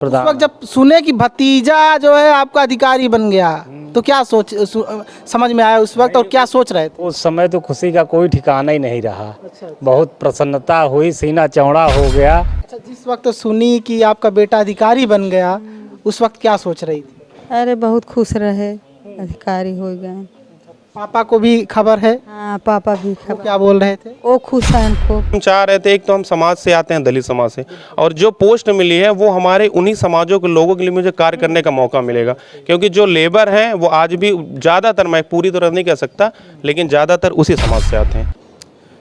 उस वक्त जब सुने कि भतीजा जो है आपका अधिकारी बन गया तो क्या समझ में आया उस वक्त और क्या सोच रहे थे? उस समय तो खुशी का कोई ठिकाना ही नहीं रहा। बहुत प्रसन्नता हुई, सीना चौड़ा हो गया। अच्छा, जिस वक्त सुनी कि आपका बेटा अधिकारी बन गया उस वक्त क्या सोच रही थी? अरे बहुत खुश रहे, अधिकारी हो गए। पापा को भी खबर है? हाँ, पापा भी वो खबर। क्या बोल रहे थे? वो खुश हैं हमको। हम चाह रहे थे, एक तो हम समाज से आते हैं, दलित समाज से, और जो पोस्ट मिली है वो हमारे उन्हीं समाजों के लोगों के लिए मुझे कार्य करने का मौका मिलेगा। क्योंकि जो लेबर हैं वो आज भी ज़्यादातर, मैं पूरी तरह नहीं कह सकता, लेकिन ज़्यादातर उसी समाज से आते हैं।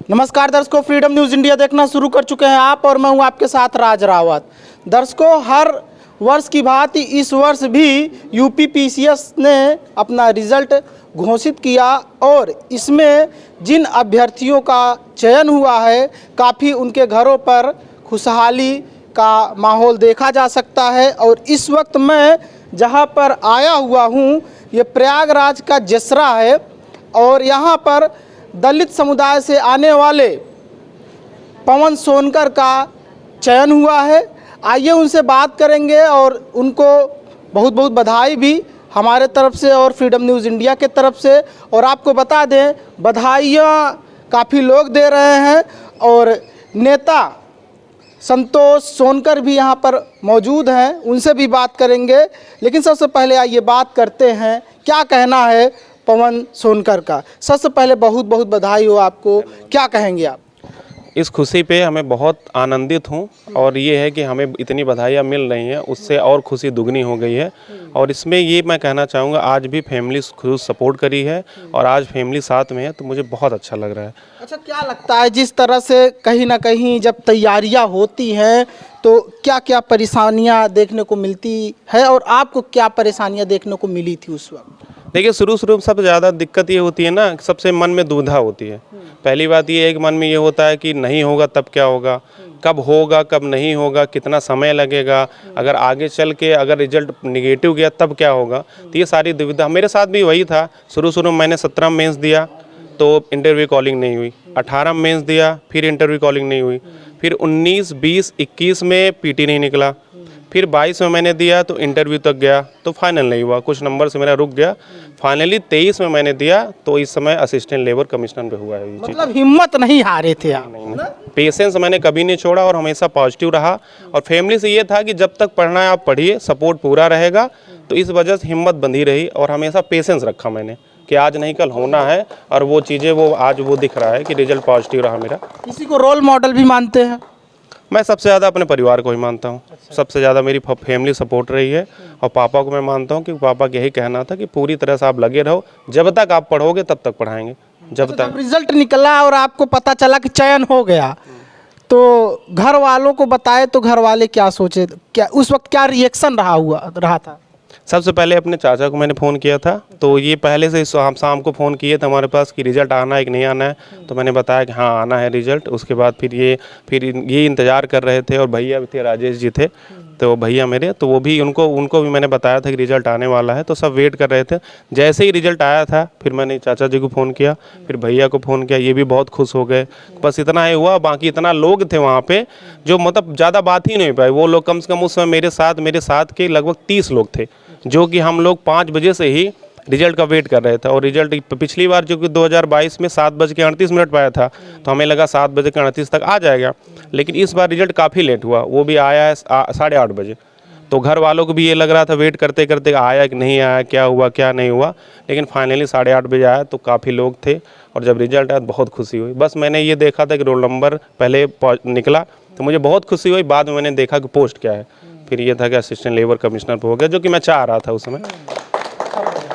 नमस्कार दर्शकों, फ्रीडम न्यूज़ इंडिया देखना शुरू कर चुके हैं आप और मैं हूं आपके साथ राज रावत। दर्शकों, हर वर्ष की भांति इस वर्ष भी यूपी पीसीएस ने अपना रिजल्ट घोषित किया और इसमें जिन अभ्यर्थियों का चयन हुआ है काफ़ी उनके घरों पर खुशहाली का माहौल देखा जा सकता है। और इस वक्त मैं जहां पर आया हुआ हूं ये प्रयागराज का जसरा है और यहां पर दलित समुदाय से आने वाले पवन सोनकर का चयन हुआ है। आइए उनसे बात करेंगे और उनको बहुत बहुत बधाई भी हमारे तरफ से और फ्रीडम न्यूज़ इंडिया के तरफ से। और आपको बता दें, बधाइयाँ काफ़ी लोग दे रहे हैं और नेता संतोष सोनकर भी यहाँ पर मौजूद हैं, उनसे भी बात करेंगे। लेकिन सबसे पहले आइए बात करते हैं क्या कहना है पवन सोनकर का। सबसे पहले बहुत बहुत बधाई हो आपको, क्या कहेंगे आप? इस खुशी पे हमें बहुत आनंदित हूँ और ये है कि हमें इतनी बधाइयाँ मिल रही हैं, उससे और खुशी दुगनी हो गई है। और इसमें ये मैं कहना चाहूँगा, आज भी फैमिली खुद सपोर्ट करी है और आज फैमिली साथ में है, तो मुझे बहुत अच्छा लग रहा है। अच्छा, क्या लगता है जिस तरह से कहीं ना कहीं जब तैयारियां होती हैं तो क्या क्या परेशानियां देखने को मिलती है और आपको क्या परेशानियां देखने को मिली थी उस वक्त? देखिए, शुरू में सबसे ज़्यादा दिक्कत ये होती है ना, सबसे मन में दुविधा होती है। पहली बात ये है कि मन में ये होता है कि नहीं होगा तब क्या होगा, कब होगा कब नहीं होगा, कितना समय लगेगा, अगर आगे चल के अगर रिजल्ट निगेटिव गया तब क्या होगा। तो ये सारी दुविधा मेरे साथ भी वही था। शुरू में मैंने 17 मेंस दिया तो इंटरव्यू कॉलिंग नहीं हुई, 18 मेंस दिया फिर इंटरव्यू कॉलिंग नहीं हुई, फिर 19, 20, 21 में पीटी नहीं निकला, फिर 22 में मैंने दिया तो इंटरव्यू तक गया तो फाइनल नहीं हुआ, कुछ नंबर से मेरा रुक गया। फाइनली 23 में मैंने दिया तो इस समय असिस्टेंट लेबर कमिश्नर पे हुआ है। मतलब हिम्मत नहीं हारे थे आप? पेशेंस मैंने कभी नहीं छोड़ा और हमेशा पॉजिटिव रहा। और फैमिली से ये था कि जब तक पढ़ना है आप पढ़िए, सपोर्ट पूरा रहेगा। तो इस वजह से हिम्मत बंधी रही और हमेशा पेशेंस रखा मैंने कि आज नहीं कल होना है। और वो चीज़ें वो आज वो दिख रहा है कि रिजल्ट पॉजिटिव रहा मेरा। किसी को रोल मॉडल भी मानते हैं? मैं सबसे ज़्यादा अपने परिवार को ही मानता हूँ। सबसे ज़्यादा मेरी फैमिली सपोर्ट रही है और पापा को मैं मानता हूँ कि पापा का यही कहना था कि पूरी तरह से आप लगे रहो, जब तक आप पढ़ोगे तब तक पढ़ाएंगे। जब तक रिजल्ट निकला और आपको पता चला कि चयन हो गया तो घर वालों को बताए तो घर वाले क्या सोचे, क्या उस वक्त क्या रिएक्शन रहा था? सबसे पहले अपने चाचा को मैंने फ़ोन किया था, तो ये पहले से हम शाम को फ़ोन किए थे हमारे पास कि रिज़ल्ट आना है कि नहीं आना है। तो मैंने बताया कि हाँ आना है रिज़ल्ट। उसके बाद फिर ये इंतज़ार कर रहे थे और भैया भी थे, राजेश जी थे, तो भैया मेरे, तो वो भी उनको भी मैंने बताया था कि रिज़ल्ट आने वाला है। तो सब वेट कर रहे थे। जैसे ही रिज़ल्ट आया था फिर मैंने चाचा जी को फ़ोन किया, फिर भैया को फ़ोन किया, ये भी बहुत खुश हो गए। बस इतना ही हुआ, बाकी इतना लोग थे वहाँ पे जो मतलब ज़्यादा बात ही नहीं पाए। वो लोग कम से कम उस समय मेरे साथ के लगभग 30 लोग थे, जो कि हम लोग 5 बजे से ही रिजल्ट का वेट कर रहे थे। और रिजल्ट पिछली बार जो कि 2022 में 7:38 पाया था, तो हमें लगा 7:38 तक आ जाएगा। लेकिन इस बार रिजल्ट काफ़ी लेट हुआ, वो भी आया है 8:30 बजे। तो घर वालों को भी ये लग रहा था वेट करते करते आया कि नहीं आया, क्या हुआ क्या नहीं हुआ। लेकिन फाइनली 8:30 बजे आया तो काफ़ी लोग थे और जब रिजल्ट आया बहुत खुशी हुई। बस मैंने ये देखा था कि रोल नंबर पहले निकला तो मुझे बहुत खुशी हुई। बाद में मैंने देखा कि पोस्ट क्या है, फिर ये था कि असिस्टेंट लेबर कमिश्नर पे हो गया, जो कि मैं चाह रहा था उस समय।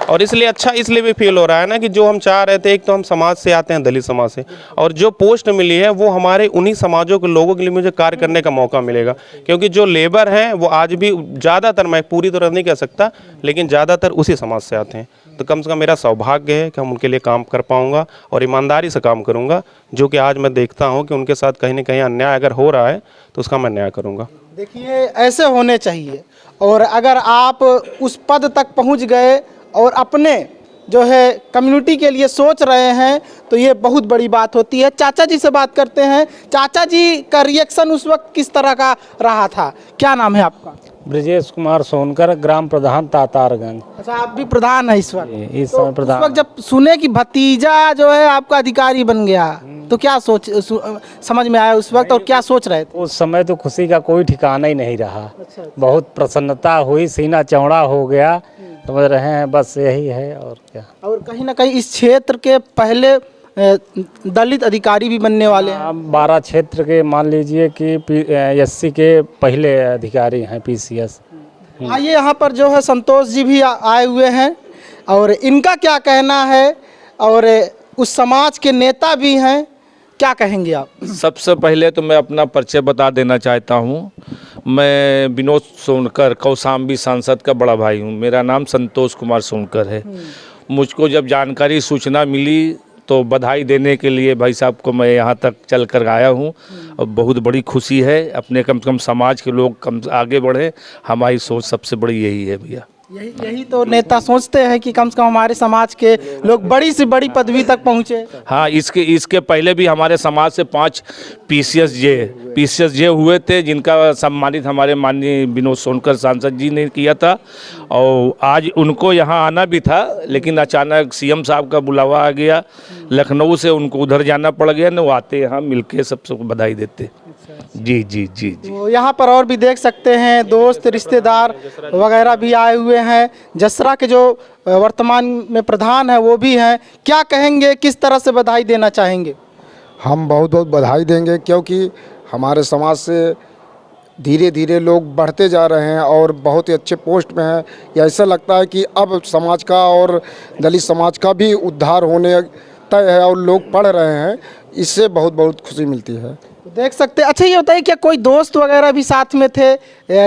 और इसलिए अच्छा इसलिए भी फील हो रहा है ना कि जो हम चाह रहे थे, एक तो हम समाज से आते हैं, दलित समाज से, और जो पोस्ट मिली है वो हमारे उन्हीं समाजों के लोगों के लिए मुझे कार्य करने का मौका मिलेगा। क्योंकि जो लेबर हैं वो आज भी ज़्यादातर, मैं पूरी तरह नहीं कह सकता, लेकिन ज़्यादातर उसी समाज से आते हैं। तो कम से कम मेरा सौभाग्य है कि हम उनके लिए काम कर पाऊँगा और ईमानदारी से काम करूँगा, जो कि आज मैं देखता हूँ कि उनके साथ कहीं ना कहीं अन्याय अगर हो रहा है तो उसका मैं न्याय करूँगा। देखिए, ऐसे होने चाहिए। और अगर आप उस पद तक पहुंच गए और अपने जो है कम्युनिटी के लिए सोच रहे हैं तो ये बहुत बड़ी बात होती है। चाचा जी से बात करते हैं। चाचा जी का रिएक्शन उस वक्त किस तरह का रहा था? क्या नाम है आपका? ब्रजेश कुमार सोनकर, ग्राम प्रधान तातारगंज। अच्छा, आप भी प्रधान है इस वक्त? इस तो समय उस प्रधान। वक्त जब सुने कि भतीजा जो है आपका अधिकारी बन गया, तो क्या समझ में आया उस वक्त, और क्या सोच रहे थे? उस समय तो खुशी का कोई ठिकाना ही नहीं रहा। बहुत प्रसन्नता हुई, सीना चौड़ा हो गया, समझ रहे हैं, बस यही है और क्या। और कहीं ना कहीं इस क्षेत्र के पहले दलित अधिकारी भी बनने वाले हैं। हम 12 क्षेत्र के मान लीजिए कि एससी के पहले अधिकारी हैं, पीसीएस। आइए, यहाँ पर जो है संतोष जी भी आए हुए हैं, और इनका क्या कहना है, और उस समाज के नेता भी हैं, क्या कहेंगे आप? सबसे पहले तो मैं अपना परिचय बता देना चाहता हूँ। मैं विनोद सोनकर, कौशाम्बी सांसद का बड़ा भाई हूँ। मेरा नाम संतोष कुमार सोनकर है। मुझको जब जानकारी सूचना मिली तो बधाई देने के लिए भाई साहब को मैं यहाँ तक चल कर आया हूँ, और बहुत बड़ी खुशी है। अपने कम से कम समाज के लोग कम आगे बढ़े, हमारी सोच सबसे बड़ी यही है भैया। यही तो नेता सोचते हैं कि कम से कम हमारे समाज के लोग बड़ी से बड़ी पदवी तक पहुँचे। हाँ, इसके पहले भी हमारे समाज से 5 पीसीएस जे हुए थे, जिनका सम्मानित हमारे माननीय विनोद सोनकर सांसद जी ने किया था। और आज उनको यहाँ आना भी था, लेकिन अचानक सीएम साहब का बुलावा आ गया, लखनऊ से उनको उधर जाना पड़ गया न, वो आते यहाँ मिलके सबको बधाई देते। जी जी जी जी। तो यहाँ पर और भी देख सकते हैं, दोस्त रिश्तेदार वगैरह भी आए हुए हैं। जसरा के जो वर्तमान में प्रधान है वो भी हैं। क्या कहेंगे, किस तरह से बधाई देना चाहेंगे? हम बहुत बहुत बधाई देंगे, क्योंकि हमारे समाज से धीरे धीरे लोग बढ़ते जा रहे हैं और बहुत ही अच्छे पोस्ट में हैं। ये ऐसा लगता है कि अब समाज का और दलित समाज का भी उद्धार होने तय है और लोग पढ़ रहे हैं, इससे बहुत बहुत खुशी मिलती है। देख सकते हैं। अच्छा, ये बताइए, क्या कोई दोस्त वगैरह भी साथ में थे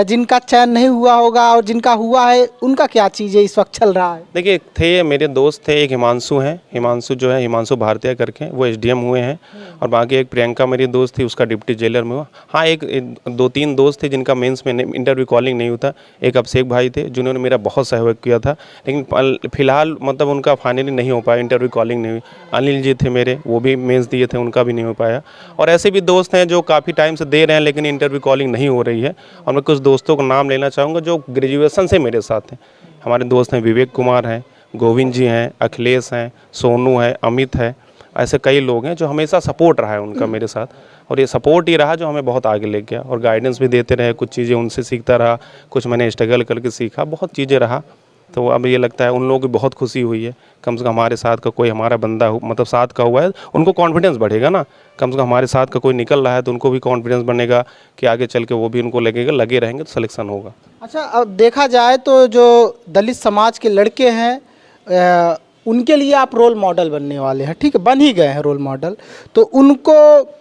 जिनका चयन नहीं हुआ होगा, और जिनका हुआ है उनका क्या चीज़ है इस वक्त चल रहा है? देखिए, थे मेरे दोस्त थे, एक हिमांशु हैं, हिमांशु जो है हिमांशु भारतीय करके, वो एसडीएम हुए हैं। और बाकी एक प्रियंका मेरी दोस्त थी, उसका डिप्टी जेलर में हुआ। हाँ, एक 2-3 दोस्त थे जिनका मेंस में इंटरव्यू कॉलिंग नहीं होता। एक अभिषेक भाई थे जिन्होंने मेरा बहुत सहयोग किया था, लेकिन फिलहाल मतलब उनका फाइनली नहीं हो पाया, इंटरव्यू कॉलिंग नहीं हुई। अनिल जी थे मेरे, वो भी मेंस दिए थे, उनका भी नहीं हो पाया। और ऐसे भी दोस्त हैं जो काफ़ी टाइम से दे रहे हैं, लेकिन इंटरव्यू कॉलिंग नहीं हो रही है। और मैं कुछ दोस्तों का नाम लेना चाहूँगा जो ग्रेजुएशन से मेरे साथ हैं। हमारे दोस्त हैं, विवेक कुमार हैं, गोविंद जी हैं, अखिलेश हैं, सोनू है, अमित है। ऐसे कई लोग हैं जो हमेशा सपोर्ट रहा है उनका मेरे साथ, और ये सपोर्ट ही रहा जो हमें बहुत आगे ले गया। और गाइडेंस भी देते रहे, कुछ चीज़ें उनसे सीखता रहा, कुछ मैंने स्ट्रगल करके सीखा, बहुत चीज़ें रहा। तो अब ये लगता है उन लोगों की बहुत खुशी हुई है, कम से कम हमारे साथ का कोई हमारा बंदा मतलब साथ का हुआ है, उनको कॉन्फिडेंस बढ़ेगा ना। कम से कम हमारे साथ का कोई निकल रहा है तो उनको भी कॉन्फिडेंस बनेगा कि आगे चल के वो भी उनको लगेगा, लगे रहेंगे तो सिलेक्शन होगा। अच्छा, अब देखा जाए तो जो दलित समाज के लड़के हैं उनके लिए आप रोल मॉडल बनने वाले हैं, ठीक है, बन ही गए हैं रोल मॉडल। तो उनको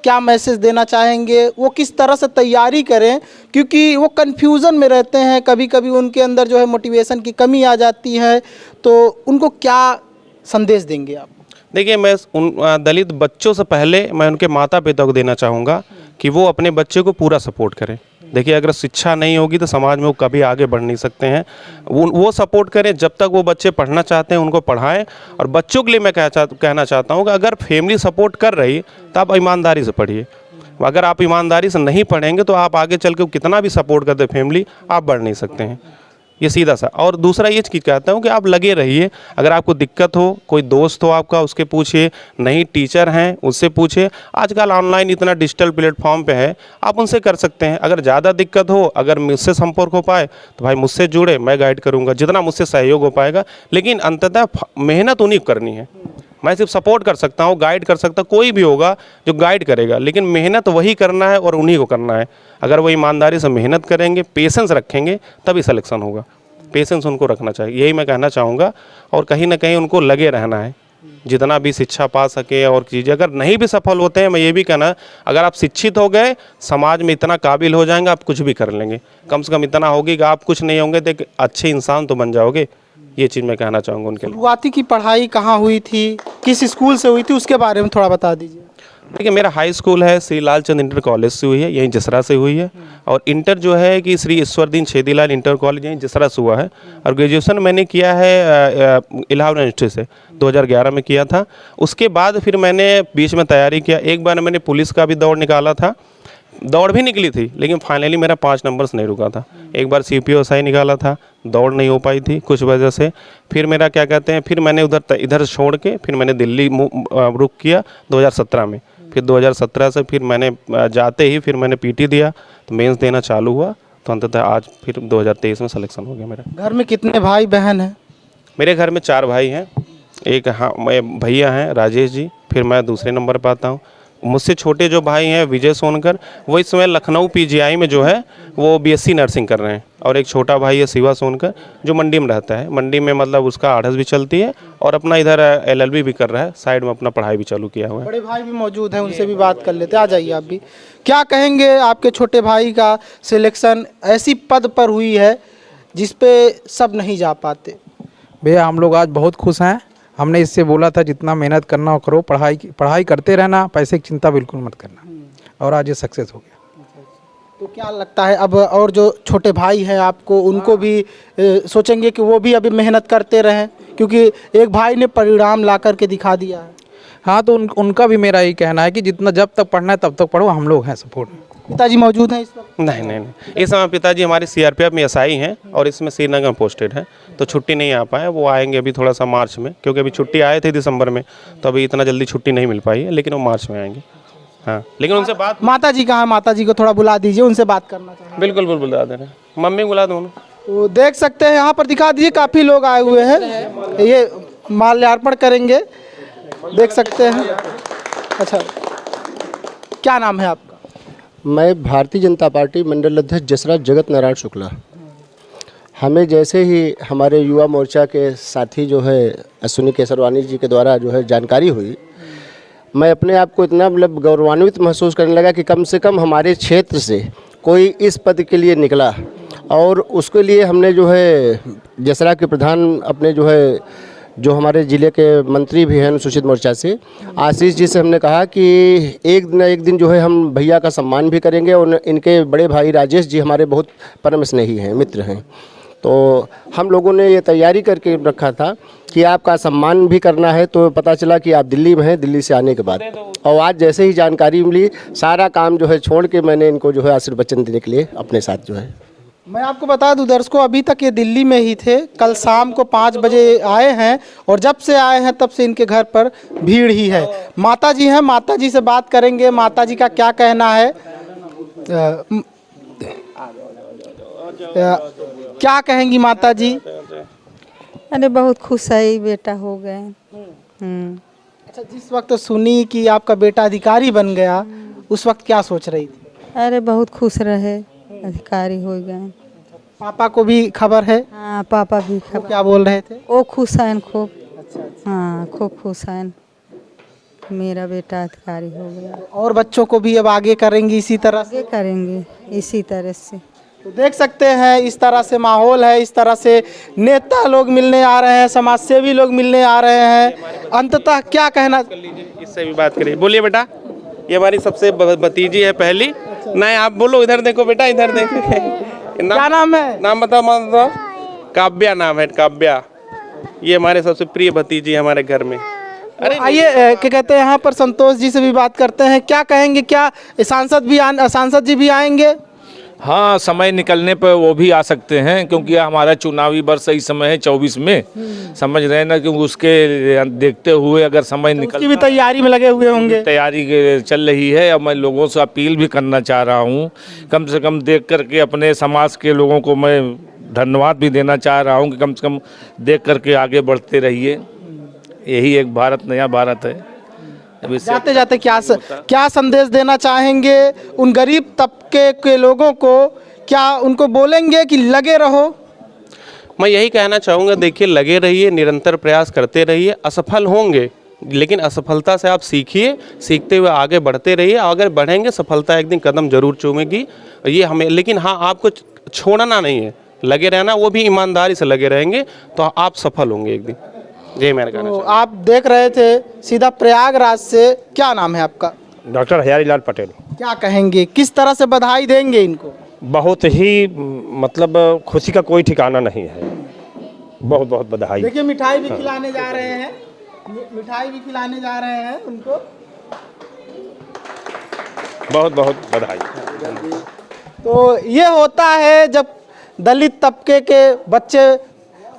क्या मैसेज देना चाहेंगे, वो किस तरह से तैयारी करें, क्योंकि वो कन्फ्यूज़न में रहते हैं, कभी कभी उनके अंदर जो है मोटिवेशन की कमी आ जाती है, तो उनको क्या संदेश देंगे आप? देखिए, मैं उन दलित बच्चों से पहले मैं उनके माता पिता को देना चाहूँगा कि वो अपने बच्चे को पूरा सपोर्ट करें। देखिए, अगर शिक्षा नहीं होगी तो समाज में वो कभी आगे बढ़ नहीं सकते हैं। वो सपोर्ट करें, जब तक वो बच्चे पढ़ना चाहते हैं उनको पढ़ाएं। और बच्चों के लिए मैं कहना चाहता हूँ कि अगर फैमिली सपोर्ट कर रही तो आप ईमानदारी से पढ़िए। अगर आप ईमानदारी से नहीं पढ़ेंगे तो आप आगे चल के कितना भी सपोर्ट करते फैमिली, आप बढ़ नहीं सकते हैं। ये सीधा सा। और दूसरा ये चीज़ कहता हूँ कि आप लगे रहिए। अगर आपको दिक्कत हो, कोई दोस्त हो आपका, उसके पूछिए, नहीं टीचर हैं उससे पूछिए। आजकल ऑनलाइन इतना डिजिटल प्लेटफॉर्म पे है, आप उनसे कर सकते हैं। अगर ज़्यादा दिक्कत हो, अगर मुझसे संपर्क हो पाए तो भाई मुझसे जुड़े, मैं गाइड करूँगा जितना मुझसे सहयोग हो पाएगा। लेकिन अंततः मेहनत उन्हीं को करनी है। मैं सिर्फ सपोर्ट कर सकता हूँ, गाइड कर सकता, कोई भी होगा जो गाइड करेगा, लेकिन मेहनत वही करना है और उन्हीं को करना है। अगर वो ईमानदारी से मेहनत करेंगे, पेशेंस रखेंगे, तभी सिलेक्शन होगा। पेशेंस उनको रखना चाहिए, यही मैं कहना चाहूँगा। और कहीं ना कहीं उनको लगे रहना है, जितना भी शिक्षा पा सके। और चीज़ें अगर नहीं भी सफल होते हैं, मैं ये भी कहना, अगर आप शिक्षित हो गए, समाज में इतना काबिल हो जाएंगे, आप कुछ भी कर लेंगे। कम से कम इतना होगी कि आप कुछ नहीं होंगे तो एक अच्छे इंसान तो बन जाओगे। ये चीज़ मैं कहना चाहूँगा उनके लिए। शुरुआती की पढ़ाई कहाँ हुई थी, किस स्कूल से हुई थी, उसके बारे में थोड़ा बता दीजिए। देखिए, मेरा हाई स्कूल है श्री लालचंद इंटर कॉलेज से हुई है, यहीं जसरा से हुई है। और इंटर जो है कि श्री ईश्वरदीन छेदीलाल इंटर कॉलेज यहीं जसरा से हुआ है। और ग्रेजुएशन मैंने किया है इलाहाबाद यूनिवर्सिटी से, 2011 में किया था। उसके बाद फिर मैंने बीच में तैयारी किया। एक बार मैंने पुलिस का भी दौड़ निकाला था दौड़ भी निकली थी, लेकिन फाइनली मेरा 5 नंबर से नहीं रुका था। एक बार CPO निकाला था, दौड़ नहीं हो पाई थी कुछ वजह से। फिर मेरा क्या कहते हैं, फिर मैंने इधर छोड़ के फिर मैंने दिल्ली रुख किया 2017 में। फिर 2017 से फिर मैंने जाते ही फिर मैंने PT दिया, तो मेंस देना चालू हुआ, तो अंततः आज फिर 2023 में सिलेक्शन हो गया मेरा। घर में कितने भाई बहन हैं? मेरे घर में 4 भाई हैं। एक मैं भैया हैं राजेश जी, फिर मैं दूसरे नंबर पर आता हूँ। मुझसे छोटे जो भाई हैं विजय सोनकर, वो इस समय लखनऊ PGI में जो है वो BSc नर्सिंग कर रहे हैं। और एक छोटा भाई है शिवा सोनकर, जो मंडी में रहता है। मंडी में मतलब उसका आढ़स भी चलती है और अपना इधर LLB भी कर रहा है, साइड में अपना पढ़ाई भी चालू किया हुआ है। बड़े भाई भी मौजूद हैं, उनसे भी बात कर लेते हैं। आ जाइए आप भी। क्या कहेंगे, आपके छोटे भाई का सिलेक्शन ऐसी पद पर हुई है जिस पे सब नहीं जा पाते? भैया हम लोग आज बहुत खुश हैं। हमने इससे बोला था जितना मेहनत करना हो करो, पढ़ाई करते रहना, पैसे की चिंता बिल्कुल मत करना, और आज ये सक्सेस हो गया। तो क्या लगता है अब और जो छोटे भाई हैं आपको, उनको भी सोचेंगे कि वो भी अभी मेहनत करते रहें, क्योंकि एक भाई ने परिणाम ला करके दिखा दिया है। हाँ, तो उनका भी मेरा यही कहना है कि जितना जब तक पढ़ना है तब तक पढ़ो, हम लोग हैं सपोर्ट में। पिताजी मौजूद हैं इस वक्त? नहीं, इस समय पिताजी हमारे CRPF में SI हैं और इसमें श्रीनगर में पोस्टेड है, तो छुट्टी नहीं आ पाए। वो आएंगे अभी थोड़ा सा मार्च में, क्योंकि अभी छुट्टी आए थे दिसंबर में, तो अभी इतना जल्दी छुट्टी नहीं मिल पाई है, लेकिन वो मार्च में आएंगे। हाँ, लेकिन उनसे बात। माता जी कहाँ? माता जी को थोड़ा बुला दीजिए, उनसे बात करना चाहेंगे। बिल्कुल बुला दे रहे हैं, मम्मी को बुला दो ना। तो देख सकते हैं यहाँ पर, दिखा दीजिए, काफ़ी लोग आए हुए हैं, ये माल्यार्पण करेंगे, देख सकते हैं। अच्छा, क्या नाम है आपका? मैं भारतीय जनता पार्टी मंडल अध्यक्ष जसराज जगत नारायण शुक्ला। हमें जैसे ही हमारे युवा मोर्चा के साथी जो है अश्विनी केसरवानी जी के द्वारा जो है जानकारी हुई, मैं अपने आप को इतना मतलब गौरवान्वित महसूस करने लगा कि कम से कम हमारे क्षेत्र से कोई इस पद के लिए निकला। और उसके लिए हमने जो है जसरा के प्रधान अपने जो हमारे ज़िले के मंत्री भी हैं अनुसूचित मोर्चा से, आशीष जी से हमने कहा कि एक न एक दिन जो है हम भैया का सम्मान भी करेंगे। और इनके बड़े भाई राजेश जी हमारे बहुत परम स्नेही हैं, मित्र हैं। तो हम लोगों ने ये तैयारी करके रखा था कि आपका सम्मान भी करना है। तो पता चला कि आप दिल्ली में हैं, दिल्ली से आने के बाद, और आज जैसे ही जानकारी मिली, सारा काम जो है छोड़ के मैंने इनको जो है आशीर्वचन देने के लिए अपने साथ जो है। मैं आपको बता दूं दर्शकों, अभी तक ये दिल्ली में ही थे। कल शाम को 5 बजे आए हैं और जब से आए हैं तब से इनके घर पर भीड़ ही है। माता जी हैं, माता जी से बात करेंगे, माता जी का क्या कहना है। क्या कहेंगी माता जी? अरे बहुत खुश है, बेटा हो गए। अच्छा, जिस वक्त सुनी कि आपका बेटा अधिकारी बन गया, उस वक्त क्या सोच रही थी? अरे बहुत खुश रहे, अधिकारी हो गए। पापा को भी खबर है? हाँ, पापा भी वो खबर। क्या बोल रहे थे? वो खुश हैं खूब। हाँ, खूब खुश हैं, मेरा बेटा अधिकारी हो गया। और बच्चों को भी अब आगे करेंगी इसी तरह से? आगे करेंगे इसी तरह से। तो देख सकते हैं इस तरह से माहौल है, इस तरह से नेता लोग मिलने आ रहे हैं, समाजसेवी लोग मिलने आ रहे हैं। अंततः क्या कहना? इससे भी बात करिए, बोलिए बेटा। ये हमारी सबसे भतीजी है पहली। नहीं, आप बोलो, इधर देखो बेटा, इधर देखो। क्या नाम है? नाम बताओ। काव्या नाम है, काव्या। ये हमारे सबसे प्रिय भतीजी है हमारे घर में। अरे आइए, क्या कहते हैं, यहाँ पर संतोष जी से भी बात करते हैं। क्या कहेंगे, क्या सांसद जी भी आएंगे? हाँ, समय निकलने पर वो भी आ सकते हैं, क्योंकि हमारा चुनावी वर्ष इस समय है 24 में, समझ रहे हैं ना। क्योंकि उसके देखते हुए अगर समय निकल, उसकी भी तैयारी में लगे हुए होंगे। तैयारी चल रही है। अब मैं लोगों से अपील भी करना चाह रहा हूँ, कम से कम देख करके अपने समाज के लोगों को मैं धन्यवाद भी देना चाह रहा हूँ कि कम से कम देख करके आगे बढ़ते रहिए। यही एक भारत नया भारत है। जाते जाते क्या संदेश देना चाहेंगे उन गरीब तबके के लोगों को? क्या उनको बोलेंगे कि लगे रहो? मैं यही कहना चाहूँगा, देखिए, लगे रहिए, निरंतर प्रयास करते रहिए। असफल होंगे, लेकिन असफलता से आप सीखिए, सीखते हुए आगे बढ़ते रहिए। अगर बढ़ेंगे, सफलता एक दिन कदम जरूर चूमेगी ये हमें। लेकिन हाँ, आपको छोड़ना नहीं है, लगे रहना, वो भी ईमानदारी से लगे रहेंगे तो आप सफल होंगे एक दिन। जय मेरा कहना तो आप देख रहे थे सीधा प्रयागराज से। क्या नाम है आपका? डॉक्टर हजारीलाल पटेल। क्या कहेंगे, किस तरह से बधाई देंगे इनको? बहुत ही मतलब खुशी का कोई ठिकाना नहीं है। बहुत बहुत बधाई। देखिए, मिठाई भी खिलाने जा रहे हैं, मिठाई भी खिलाने जा रहे हैं उनको। बहुत बहुत बधाई। तो ये होता है जब दलित तबके के बच्चे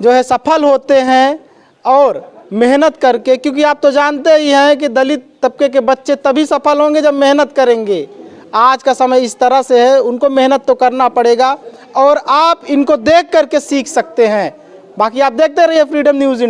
जो है सफल होते हैं और मेहनत करके, क्योंकि आप तो जानते ही हैं कि दलित तबके के बच्चे तभी सफल होंगे जब मेहनत करेंगे। आज का समय इस तरह से है, उनको मेहनत तो करना पड़ेगा और आप इनको देख करके सीख सकते हैं। बाकी आप देखते रहिए फ्रीडम न्यूज़।